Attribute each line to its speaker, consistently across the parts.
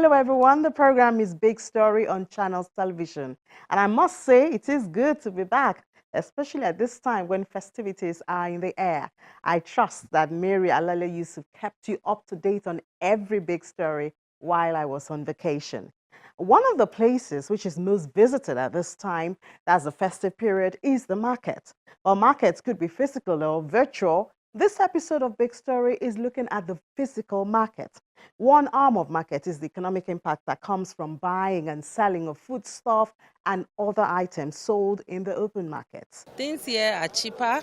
Speaker 1: Hello everyone, the program is Big Story on Channels Television. And I must say it is good to be back, especially at this time when festivities are in the air. I trust that Mary Alale Yusuf kept you up to date on every big story while I was on vacation. One of the places which is most visited at this time, that's the festive period, is the market. While markets could be physical or virtual, this episode of Big Story is looking at the physical market. One arm of market is the economic impact that comes from buying and selling of foodstuff and other items sold in the open market.
Speaker 2: Things here are cheaper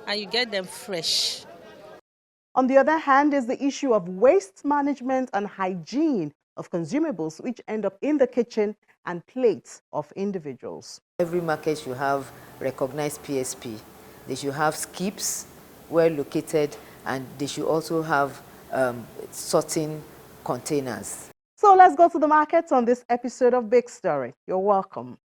Speaker 2: and you get them fresh.
Speaker 1: On the other hand is the issue of waste management and hygiene of consumables which end up in the kitchen and plates of individuals.
Speaker 3: Every market should have recognized PSP. They should have skips well located, and they should also have sorting containers.
Speaker 1: So let's go to the markets on this episode of Big Story. You're welcome.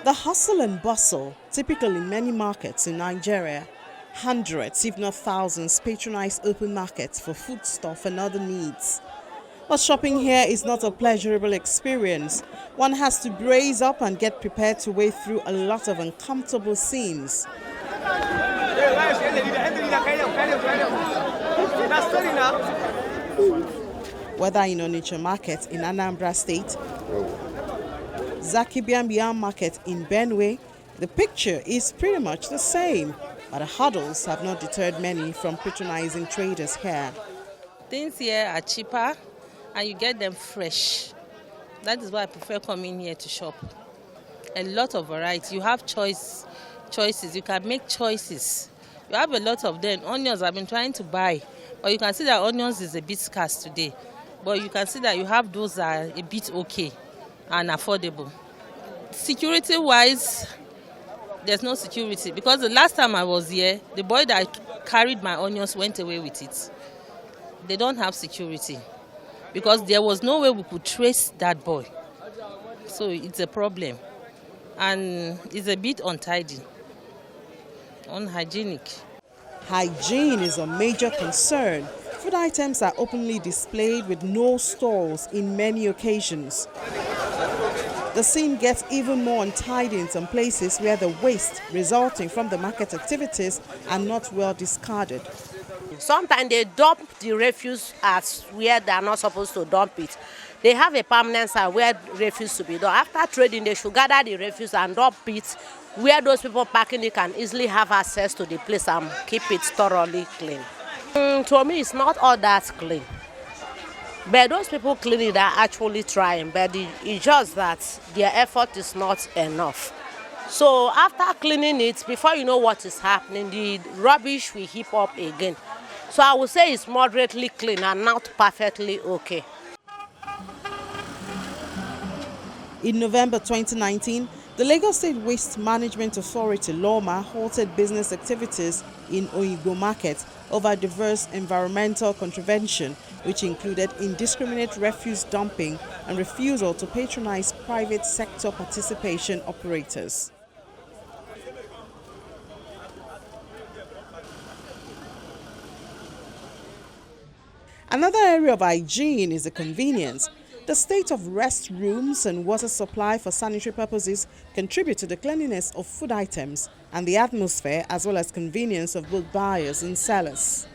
Speaker 1: The hustle and bustle, typical in many markets in Nigeria. Hundreds, if not thousands, patronize open markets for foodstuff and other needs. But shopping here is not a pleasurable experience. One has to brace up and get prepared to wade through a lot of uncomfortable scenes. Whether in Onitsha Market in Anambra State, Zaki Biambia Market in Benue, the picture is pretty much the same. But the hurdles have not deterred many from patronizing traders here.
Speaker 2: Things here are cheaper and you get them fresh. That is why I prefer coming here to shop. A lot of variety. You have choices. You can make choices. You have a lot of them. Onions I've been trying to buy. But you can see that onions is a bit scarce today. But you can see that you have those that are a bit okay and affordable. Security-wise, there's no security because the last time I was here, the boy that carried my onions went away with it. They don't have security because there was no way we could trace that boy. So it's a problem and it's a bit untidy, unhygienic.
Speaker 1: Hygiene is a major concern. Food items are openly displayed with no stalls in many occasions. The scene gets even more untidy in some places where the waste resulting from the market activities are not well discarded.
Speaker 4: Sometimes they dump the refuse as where they are not supposed to dump it. They have a permanent site where refuse to be done. After trading, they should gather the refuse and dump it where those people packing it can easily have access to the place and keep it thoroughly clean. To me, it's not all that clean. But those people cleaning it are actually trying, but it's just that their effort is not enough. So after cleaning it, before you know what is happening, the rubbish will heap up again. So I would say it's moderately clean and not perfectly okay.
Speaker 1: In November 2019, the Lagos State Waste Management Authority, LOMA, halted business activities in Oyigbo Market over diverse environmental contravention, which included indiscriminate refuse dumping and refusal to patronize private sector participation operators. Another area of hygiene is the convenience. The state of restrooms and water supply for sanitary purposes contribute to the cleanliness of food items and the atmosphere as well as convenience of both buyers and sellers.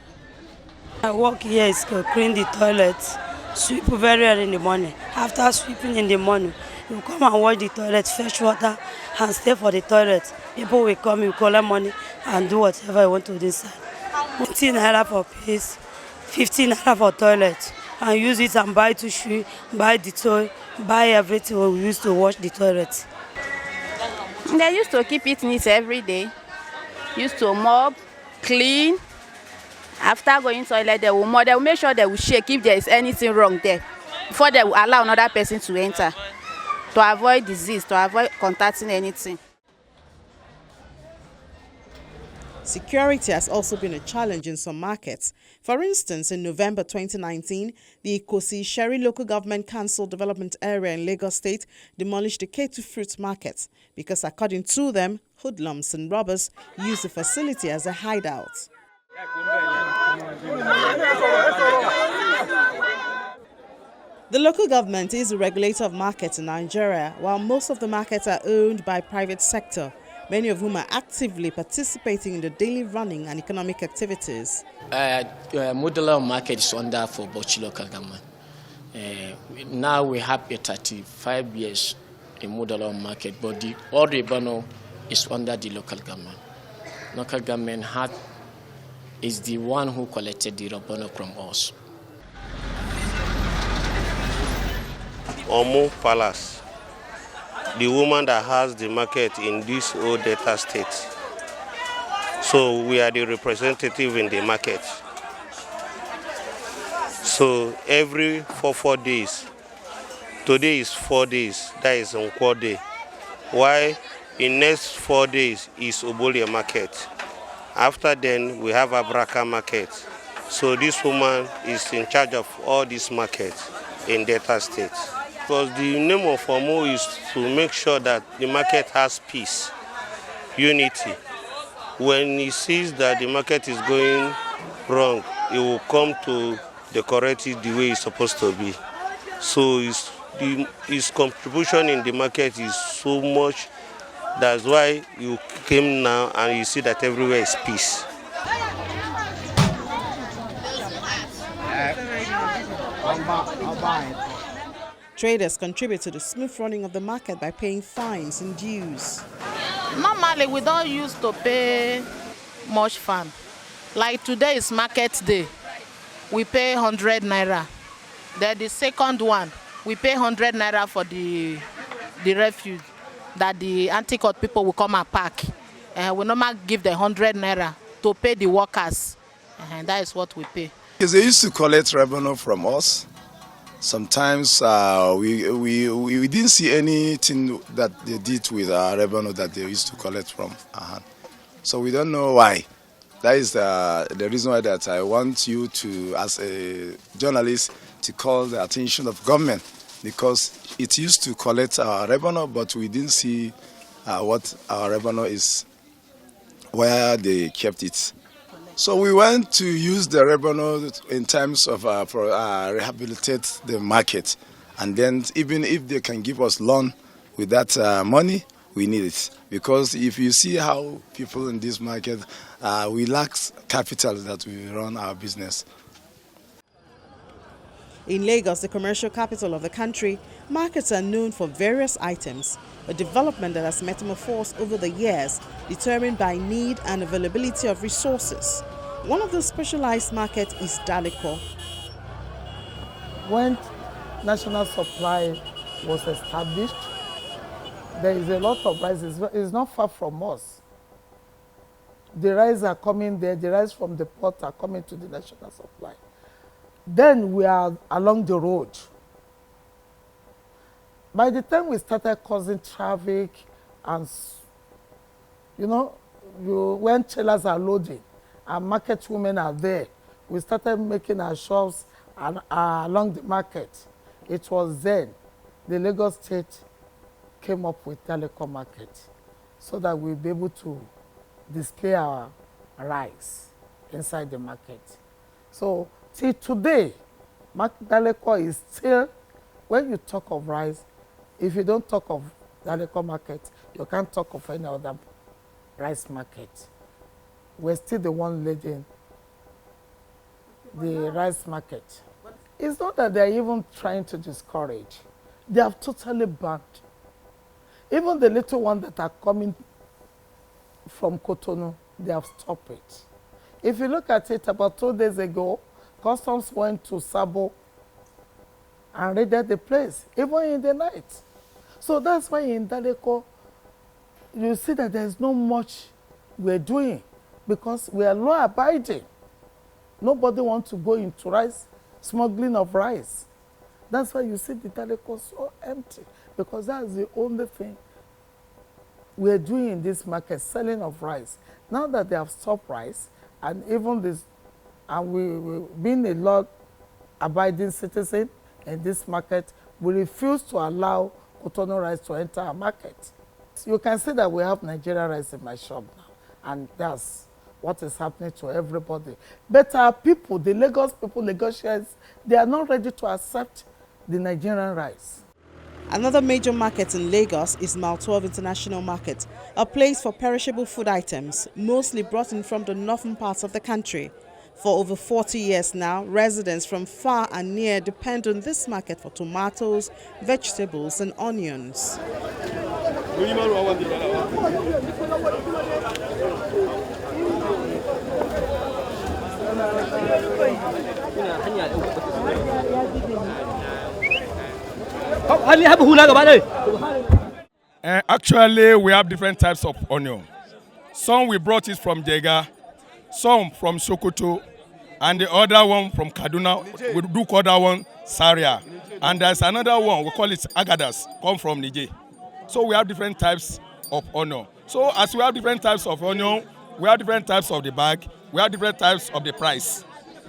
Speaker 5: My work here is to clean the toilets, sweep very early in the morning. After sweeping in the morning, you come and wash the toilet, fetch water and stay for the toilet. People will come, you collect money and do whatever you want to do inside. 15 naira for piece, 15 naira for toilet. And use it and buy tissue, buy the toy, buy everything we use to wash the toilet.
Speaker 6: They used to keep it neat every day. Used to mop, clean. After going to the toilet, they will mop. They will make sure they will check if there is anything wrong there before they will allow another person to enter to avoid disease, to avoid contacting anything.
Speaker 1: Security has also been a challenge in some markets. For instance, in November 2019, the Ikosi Sherry Local Government Council Development Area in Lagos State demolished the Ketu Fruit Market because, according to them, hoodlums and robbers use the facility as a hideout. The local government is the regulator of markets in Nigeria, while most of the markets are owned by private sector, many of whom are actively participating in the daily running and economic activities.
Speaker 7: Modular market is under for Bauchi local government. Now we have a 35 years in modular market, but all revenue is under the local government. Local government is the one who collected the revenue from us.
Speaker 8: Omu Palace, the woman that has the market in this old Delta state. So we are the representative in the market. So every 4 days, today is 4 days, that is Nkwo Day. While in next 4 days is Obolia market. After then we have Abraka market. So this woman is in charge of all these markets in Delta state. Because the name of Omu is to make sure that the market has peace, unity. When he sees that the market is going wrong, he will come to decorate it the way it's supposed to be. So his contribution in the market is so much. That's why you came now and you see that everywhere is peace.
Speaker 1: Traders contribute to the smooth running of the market by paying fines and dues.
Speaker 9: Normally, we don't used to pay much fine. Like today is market day, we pay 100 naira. Then the second one, we pay 100 naira for the refuse that the anti-cut people will come and pack. We normally give the 100 naira to pay the workers. And that is what we pay.
Speaker 10: Because they used to collect revenue from us. Sometimes we didn't see anything that they did with our revenue that they used to collect from our hand. So we don't know why. That is the reason why that I want you to, as a journalist, to call the attention of government, because it used to collect our revenue, but we didn't see what our revenue is, where they kept it. So we want to use the revenue in terms of rehabilitate the market, and then even if they can give us loan with that money, we need it, because if you see how people in this market, we lack capital that we run our business.
Speaker 1: In Lagos, the commercial capital of the country, markets are known for various items, a development that has metamorphosed over the years, determined by need and availability of resources. One of the specialized markets is Daleko.
Speaker 11: When national supply was established, there is a lot of rice. It's not far from us. The rice are coming there, the rice from the port are coming to the national supply. Then we are along the road. By the time we started causing traffic and, when trailers are loading and market women are there, we started making our shops along the market. It was then the Lagos State came up with Daleko Market so that we'll be able to display our rice inside the market. So till today, Daleko is still, when you talk of rice, if you don't talk of Daleko Market, you can't talk of any other rice market. We're still the one leading the rice market. It's not that they're even trying to discourage. They have totally banned. Even the little ones that are coming from Cotonou, they have stopped it. If you look at it, about 2 days ago, customs went to Sabo and raided the place, even in the night. So that's why in Daleko, you see that there's not much we're doing because we are law abiding. Nobody wants to go into rice, smuggling of rice. That's why you see the Daleko so empty, because that's the only thing we're doing in this market, selling of rice. Now that they have stopped rice, and even this, and we being a law-abiding citizen in this market, we refuse to allow Cotonou rice to enter our market. You can see that we have Nigerian rice in my shop now, and that's what is happening to everybody. But our people, the Lagos people, Lagosians, they are not ready to accept the Nigerian rice.
Speaker 1: Another major market in Lagos is Mile 12 International Market, a place for perishable food items, mostly brought in from the northern parts of the country. For over 40 years now, residents from far and near depend on this market for tomatoes, vegetables and onions.
Speaker 12: Actually, we have different types of onion. Some we brought it from Jega, some from Sokoto, and the other one from Kaduna. We do call that one Saria. And there's another one, we call it Agadas, come from Niger. So we have different types of onion. So as we have different types of onion, we have different types of the bag, we have different types of the price.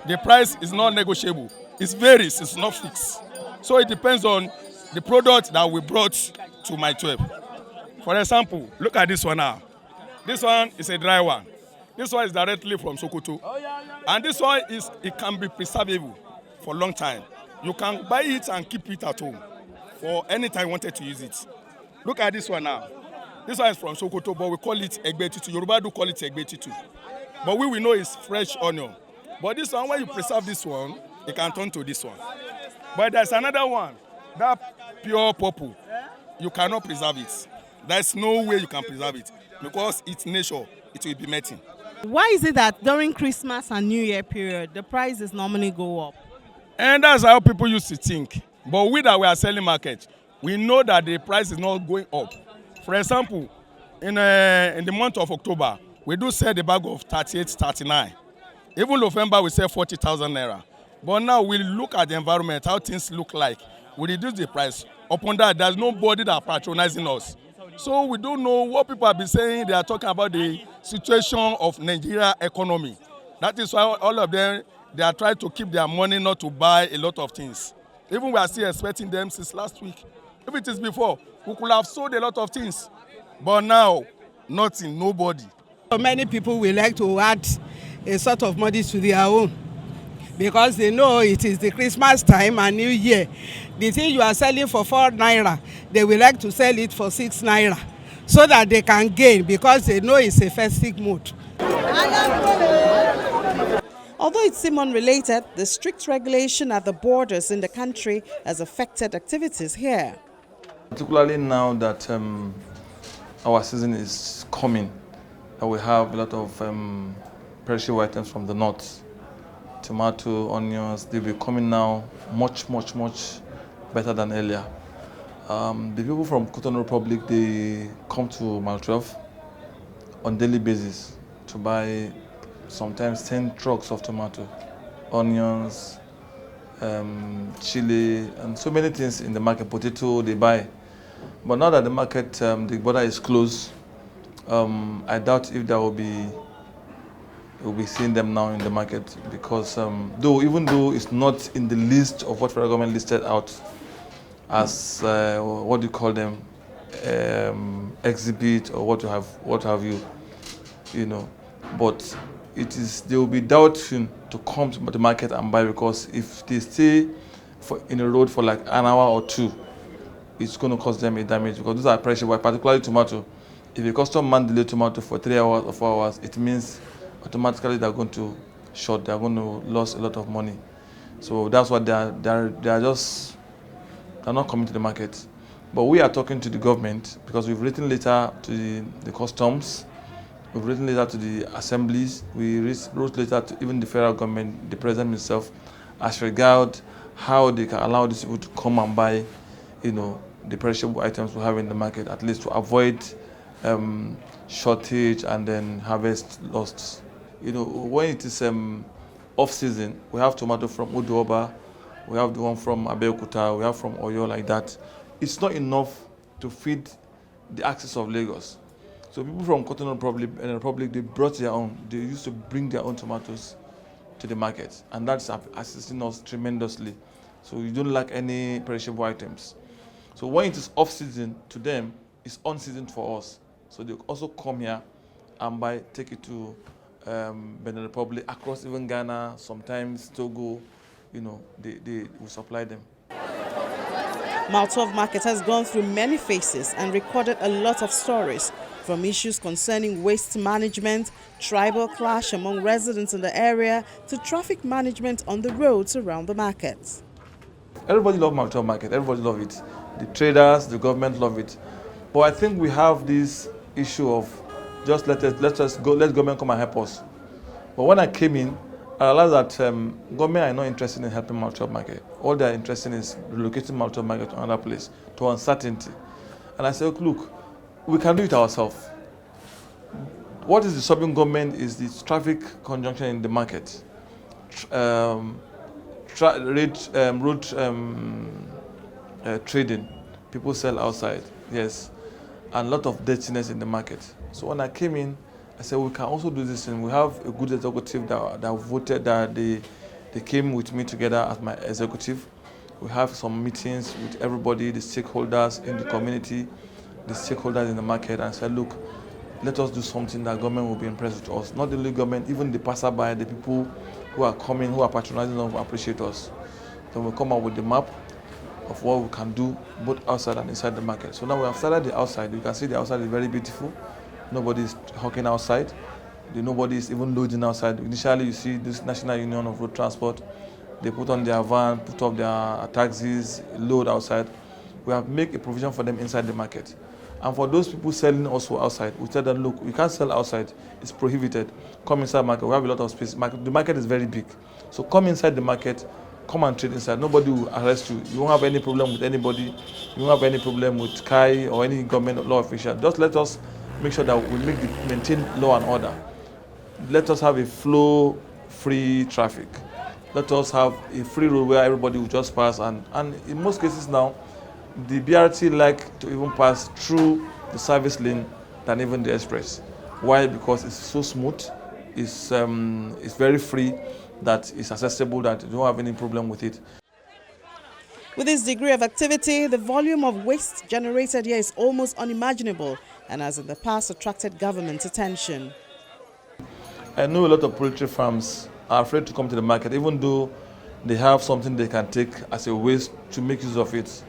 Speaker 12: The price is not negotiable. It varies, it's not fixed. So it depends on the product that we brought to Mile 12. For example, look at this one now. This one is a dry one. This one is directly from Sokoto. And this one it can be preservable for a long time. You can buy it and keep it at home for any time you wanted to use it. Look at this one now. This one is from Sokoto, but we call it Egbetitu. Yoruba do call it Egbetitu. But we know it's fresh onion. But this one, when you preserve this one, it can turn to this one. But there's another one, that pure purple. You cannot preserve it. There's no way you can preserve it because it's nature. It will be melting.
Speaker 1: Why is it that during Christmas and New Year period, the prices normally go up?
Speaker 12: And that's how people used to think. But we that we are selling market, we know that the price is not going up. For example, in the month of October, we do sell the bag of 38, 39. Even November, we sell 40,000 naira. But now we look at the environment, how things look like. We reduce the price. Upon that, there's nobody that patronizing us. So we don't know what people have been saying. They are talking about the situation of Nigeria economy. That is why all of them, they are trying to keep their money not to buy a lot of things. Even we are still expecting them since last week. If it is before, we could have sold a lot of things. But now, nothing, nobody.
Speaker 13: So many people will like to add a sort of money to their own because they know it is the Christmas time and New Year. The thing you are selling for 4 naira, they will like to sell it for 6 naira so that they can gain because they know it's a festive mood.
Speaker 1: Although it seems unrelated, the strict regulation at the borders in the country has affected activities here.
Speaker 14: Particularly now that our season is coming, we have a lot of perishable items from the north. Tomato, onions, they'll be coming now much better than earlier. The people from Cotonou Republic, they come to Mile 12 on daily basis to buy sometimes 10 trucks of tomato, onions, chili, and so many things in the market. Potato, they buy. But now that the market, the border is closed, I doubt if there will be we'll be seeing them now in the market because even though it's not in the list of what federal government listed out as what do you call them, exhibit or what have you, you know, but they will be doubting to come to the market and buy because if they stay in a road for like an hour or two, it's going to cause them a damage because those are perishable, particularly tomato. If a customer man delay tomato for 3 hours or 4 hours, it means automatically they're going to short, they're going to lose a lot of money. So that's why they're not coming to the market. But we are talking to the government because we've written letter to the customs, we've written letter to the assemblies, we wrote letter to even the federal government, the president himself, as regard how they can allow these people to come and buy, you know, the perishable items we have in the market, at least to avoid shortage and then harvest loss. You know, when it is off-season, we have tomato from Udoba, we have the one from Abeokuta, we have from Oyo like that. It's not enough to feed the axis of Lagos. So people from Cotonou Republic, they brought their own. They used to bring their own tomatoes to the market, and that's assisting us tremendously. So you don't lack any perishable items. So when it is off-season to them, it's on-season for us. So they also come here and take it to Benin Republic, across even Ghana, sometimes Togo, they will supply them.
Speaker 1: Mile 12 Market has gone through many phases and recorded a lot of stories, from issues concerning waste management, tribal clash among residents in the area, to traffic management on the roads around the market.
Speaker 14: Everybody loves Mile 12 Market, everybody loves it. The traders, the government love it. But I think we have this issue of just let government come and help us. But when I came in, I realized that government are not interested in helping Mile 12 Market. All they are interested in is relocating Mile 12 Market to another place, to uncertainty. And I said, look, we can do it ourselves. What is disturbing government is the traffic conjunction in the market. Road trading, people sell outside, yes, and a lot of dirtiness in the market. So when I came in, I said we can also do this, and we have a good executive that voted, that they came with me together as my executive. We have some meetings with everybody, the stakeholders in the community, the stakeholders in the market, and said, look, let us do something that government will be impressed with us. Not only government, even the passerby, the people who are coming, who are patronizing us, will appreciate us. Then we'll come up with the map of what we can do both outside and inside the market. So now we have started the outside. You can see the outside is very beautiful. Nobody is hawking outside. Nobody is even loading outside. Initially, you see this National Union of Road Transport. They put on their van, put up their taxis, load outside. We have made a provision for them inside the market. And for those people selling also outside, we tell them, look, you can't sell outside. It's prohibited. Come inside the market. We have a lot of space. The market is very big. So come inside the market, come and trade inside. Nobody will arrest you. You won't have any problem with anybody. You won't have any problem with KAI or any government law official. Just let us make sure that we maintain law and order. Let us have a flow-free traffic. Let us have a free road where everybody will just pass. And in most cases now, the BRT like to even pass through the service lane than even the express. Why? Because it's so smooth, it's very free, that it's accessible, that you don't have any problem with it.
Speaker 1: With this degree of activity, the volume of waste generated here is almost unimaginable and has in the past attracted government attention.
Speaker 14: I know a lot of poultry farms are afraid to come to the market, even though they have something they can take as a waste to make use of it,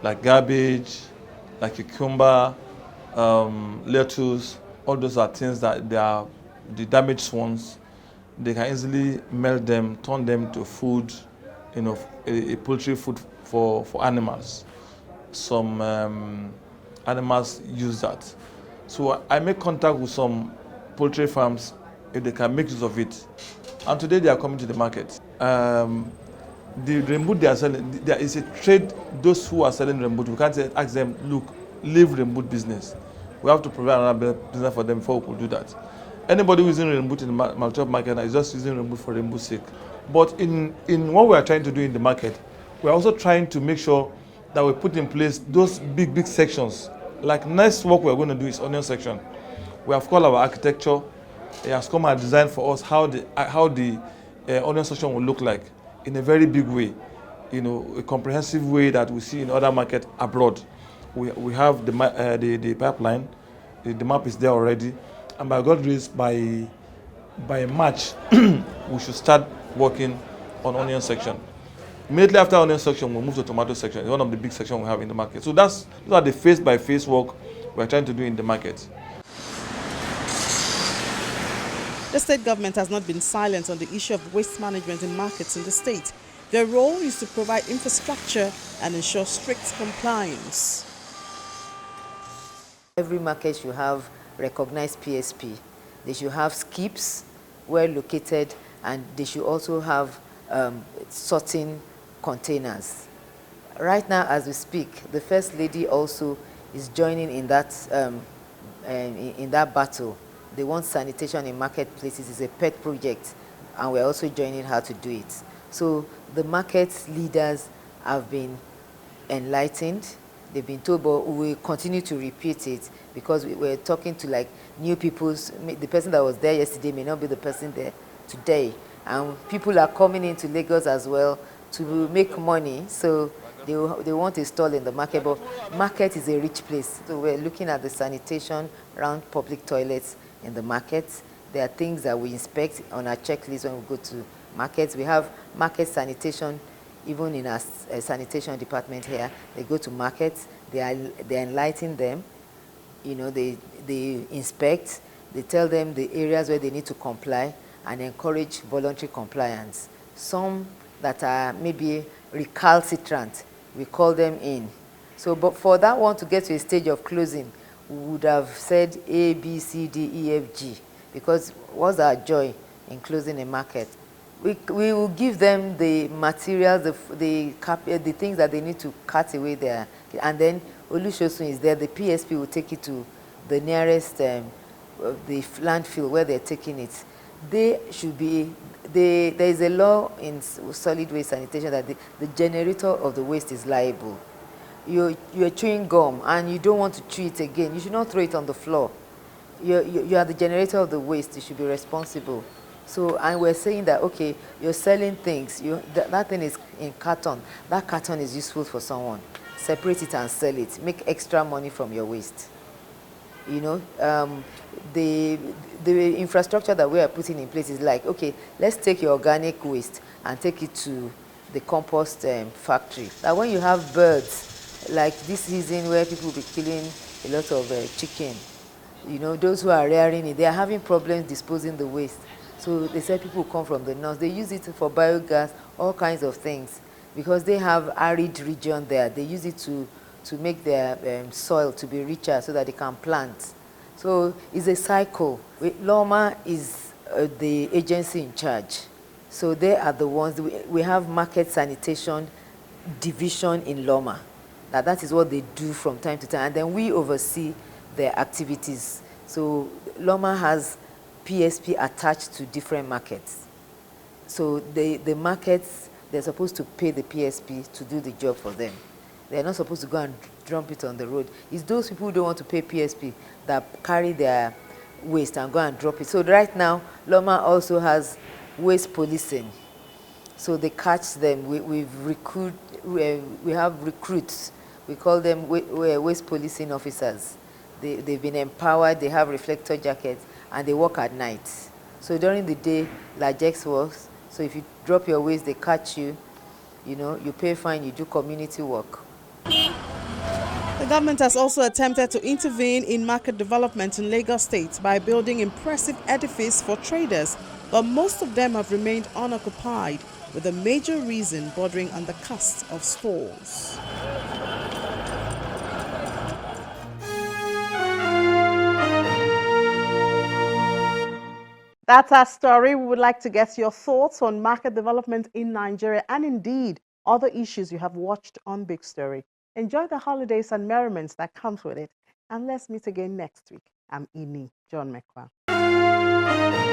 Speaker 14: like garbage, like cucumber, lettuce. All those are things that they are the damaged ones. They can easily melt them, turn them to food, a poultry food for animals. Some animals use that. So I make contact with some poultry farms if they can make use of it. And today they are coming to the market. The rembut they are selling, there is a trade. Those who are selling rembut, we can't ask them, look, leave rembut business. We have to provide another business for them before we could do that. Anybody who is using rembut in the Mile 12 market is just using rembut for rembut's sake. But in what we are trying to do in the market, we are also trying to make sure that we put in place those big sections. Like next work we are going to do is onion section. We have called our architecture. He has come and designed for us how the onion section will look like in a very big way, a comprehensive way that we see in other markets abroad. We have the pipeline, the map is there already, and by God's grace, by March, we should start working on onion section. Immediately after onion section, we'll move to tomato section. It's one of the big sections we have in the market. So those are the phase-by-phase work we're trying to do in the market.
Speaker 1: The state government has not been silent on the issue of waste management in markets in the state. Their role is to provide infrastructure and ensure strict compliance.
Speaker 3: Every market should have recognized PSP. They should have skips well located, and they should also have sorting containers. Right now, as we speak, the First Lady also is joining in that battle. They want sanitation in marketplaces. It's a pet project, and we're also joining her to do it. So the market leaders have been enlightened. they've been told, but we will continue to repeat it because we're talking to like new people. The person that was there yesterday may not be the person there today. And people are coming into Lagos as well to make money. So they want a stall in the market, but market is a rich place. So we're looking at the sanitation around public toilets in the market. There are things that we inspect on our checklist when we go to markets. We have market sanitation, even in our sanitation department here. They go to markets, they enlighten them, you know, they inspect, they tell them the areas where they need to comply and encourage voluntary compliance. Some that are maybe recalcitrant, we call them in. So, but for that one to get to a stage of closing, we would have said A, B, C, D, E, F, G, because what's our joy in closing a market? We will give them the materials, the things that they need to cut away there. And then Olusosun is there. The PSP will take it to the nearest the landfill where they're taking it. They should be, there is a law in solid waste sanitation that the generator of the waste is liable. You're chewing gum and you don't want to chew it again. You should not throw it on the floor. You are the generator of the waste. You should be responsible. So, and we're saying that, okay, you're selling things, that thing is in carton. That carton is useful for someone. Separate it and sell it. Make extra money from your waste. You know, the infrastructure that we are putting in place is like, okay, let's take your organic waste and take it to the compost factory. That when you have birds, like this season where people will be killing a lot of chicken, you know, those who are rearing it, they are having problems disposing the waste. So they said people come from the north. They use it for biogas, all kinds of things, because they have arid region there. They use it to make their soil to be richer so that they can plant. So it's a cycle. LOMA is the agency in charge. So they are the ones, we have market sanitation division in LOMA. That is what they do from time to time. And then we oversee their activities. So LOMA has PSP attached to different markets. So the markets, they're supposed to pay the PSP to do the job for them. They're not supposed to go and dump it on the road. It's those people who don't want to pay PSP that carry their waste and go and drop it. So right now, LOMA also has waste policing. So they catch them. We have recruits. We call them waste policing officers. They've been empowered, they have reflector jackets, and they work at night. So during the day, LAJEX works. So if you drop your waste, they catch you, you know, you pay fine, you do community work.
Speaker 1: The government has also attempted to intervene in market development in Lagos State by building impressive edifices for traders, but most of them have remained unoccupied, with a major reason bordering on the cost of stalls. That's our story. We would like to get your thoughts on market development in Nigeria and indeed other issues you have watched on Big Story. Enjoy the holidays and merriments that comes with it. And let's meet again next week. I'm Ini John McQuarrie.